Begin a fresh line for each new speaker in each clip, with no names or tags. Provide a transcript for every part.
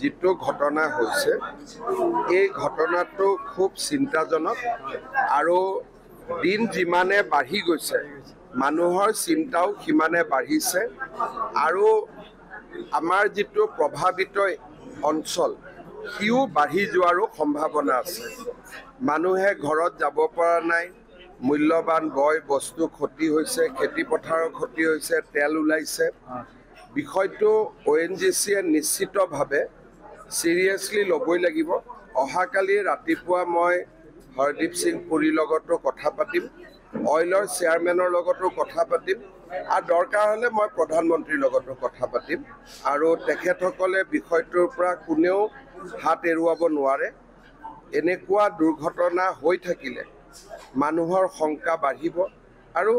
যিটো ঘটনা হৈছে এই ঘটনাটো খুব চিন্তাজনক আৰু দিন যিমানে বাঢ়ি গৈছে মানুহৰ চিন্তাও সিমানে বাঢ়িছে আৰু আমাৰ যিটো প্ৰভাৱিত অঞ্চল সিও বাঢ়ি যোৱাৰো সম্ভাৱনা আছে। মানুহে ঘৰত যাব পৰা নাই, মূল্যৱান বয় বস্তু ক্ষতি হৈছে, খেতি পথাৰৰ ক্ষতি হৈছে, তেল ওলাইছে। বিষয়টো ONGCয়ে নিশ্চিতভাৱে চিৰিয়াছলি ল'বই লাগিব। অহাকালি ৰাতিপুৱা মই হৰদীপ সিং পুৰীৰ লগতো কথা পাতিম, অইলৰ চেয়াৰমেনৰ লগতো কথা পাতিম আৰু দৰকাৰ হ'লে মই প্ৰধানমন্ত্ৰীৰ লগতো কথা পাতিম আৰু তেখেতসকলে বিষয়টোৰ পৰা কোনেও হাত এৰুৱাব নোৱাৰে। এনেকুৱা দুৰ্ঘটনা হৈ থাকিলে মানুহৰ শংকা বাঢ়িব আৰু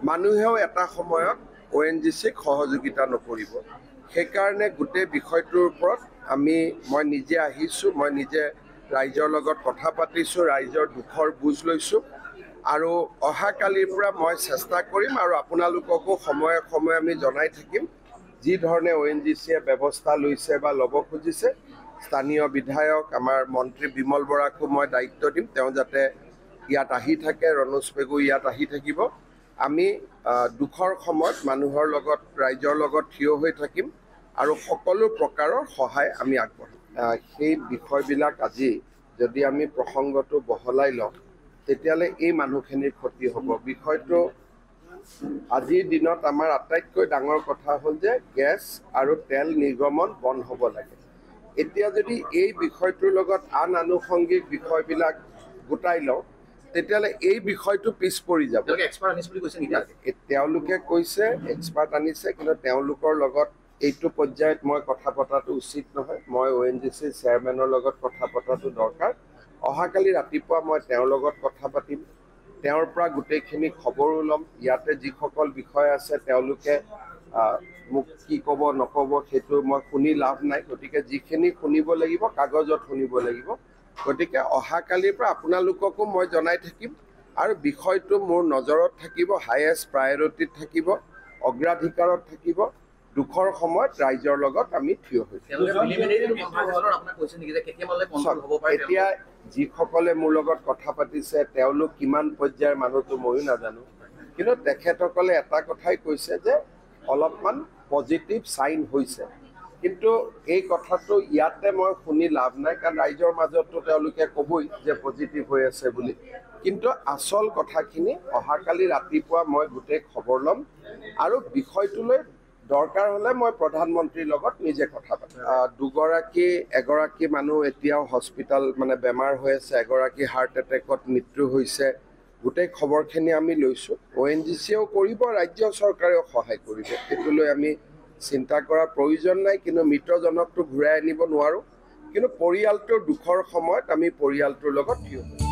মানুহেও এটা সময়ত ONGCক সহযোগিতা নকৰিব। সেইকাৰণে গোটেই বিষয়টোৰ ওপৰত মই নিজে আহিছোঁ, মই নিজে ৰাইজৰ লগত কথা পাতিছোঁ, ৰাইজৰ দুখৰ বুজ লৈছোঁ আৰু অহাকালিৰ পৰা মই চেষ্টা কৰিম আৰু আপোনালোককো সময়ে সময়ে আমি জনাই থাকিম যি ধৰণে ONGCয়ে ব্যৱস্থা লৈছে বা ল'ব খুজিছে। স্থানীয় বিধায়ক আমাৰ মন্ত্ৰী বিমল বৰাকো মই দায়িত্ব দিম, তেওঁ যাতে ইয়াত আহি থাকে, ৰণোজ পেগু ইয়াত আহি থাকিব। আমি দুখৰ সময়ত মানুহৰ লগত ৰাইজৰ লগত থিয় হৈ থাকিম আৰু সকলো প্ৰকাৰৰ সহায় আমি আগবঢ়াম। সেই বিষয়বিলাক আজি যদি আমি প্ৰসংগটো বহলাই লওঁ তেতিয়াহ'লে এই মানুহখিনিৰ ক্ষতি হ'ব। বিষয়টো আজিৰ দিনত আমাৰ আটাইতকৈ ডাঙৰ কথা হ'ল যে গেছ আৰু তেল নিৰ্গমন বন্ধ হ'ব লাগে। এতিয়া যদি এই বিষয়টোৰ লগত আন আনুষংগিক বিষয়বিলাক গোটাই লওঁ তেতিয়াহ'লে এই বিষয়টো পিছ পৰি যাব। তেওঁলোকে কৈছে এক্সপাৰ্ট আনিছে, কিন্তু তেওঁলোকৰ লগত এইটো পৰ্যায়ত মই কথা পতাটো উচিত নহয়। মই ONGCৰ চেয়াৰমেনৰ লগত কথা পতাটো দৰকাৰ। অহাকালি ৰাতিপুৱা মই তেওঁৰ লগত কথা পাতিম, তেওঁৰ পৰা গোটেইখিনি খবৰো ল'ম। ইয়াতে যিসকল বিষয় আছে তেওঁলোকে মোক কি ক'ব নক'ব সেইটো মই শুনি লাভ নাই। গতিকে যিখিনি শুনিব লাগিব কাগজত শুনিব লাগিব। গতিকে অহাকালিৰ পৰা আপোনালোককো মই জনাই থাকিম আৰু বিষয়টো মোৰ নজৰত থাকিব, হায়েষ্ট প্ৰায়ৰিটিত থাকিব, অগ্ৰাধিকাৰত থাকিব। দুখৰ সময়ত ৰাইজৰ লগত আমি থিয় হৈ থাকিম। এতিয়া যিসকলে মোৰ লগত কথা পাতিছে তেওঁলোক কিমান পৰ্যায়ৰ মানুহটো ময়ো নাজানো, কিন্তু তেখেতসকলে এটা কথাই কৈছে যে অলপমান পজিটিভ চাইন হৈছে। কিন্তু এই কথাটো ইয়াতে মই শুনি লাভ নাই, কাৰণ ৰাইজৰ মাজতো তেওঁলোকে ক'বই যে পজিটিভ হৈ আছে বুলি। কিন্তু আচল কথাখিনি অহাকালি ৰাতিপুৱা মই গোটেই খবৰ ল'ম আৰু বিষয়টোলৈ দৰকাৰ হ'লে মই প্ৰধানমন্ত্ৰীৰ লগত নিজে কথা পাতিম। এগৰাকী মানুহ এতিয়াও হস্পিটেল বেমাৰ হৈ আছে, এগৰাকী হাৰ্ট এটেকত মৃত্যু হৈছে। গোটেই খবৰখিনি আমি লৈছোঁ। ONGCয়েও কৰিব, ৰাজ্য চৰকাৰেও সহায় কৰিব। এইটোলৈ আমি চিন্তা কৰাৰ প্ৰয়োজন নাই, কিন্তু মৃতজনকটো ঘূৰাই আনিব নোৱাৰোঁ। কিন্তু পৰিয়ালটোৰ দুখৰ সময়ত আমি পৰিয়ালটোৰ লগত থিয় দিম।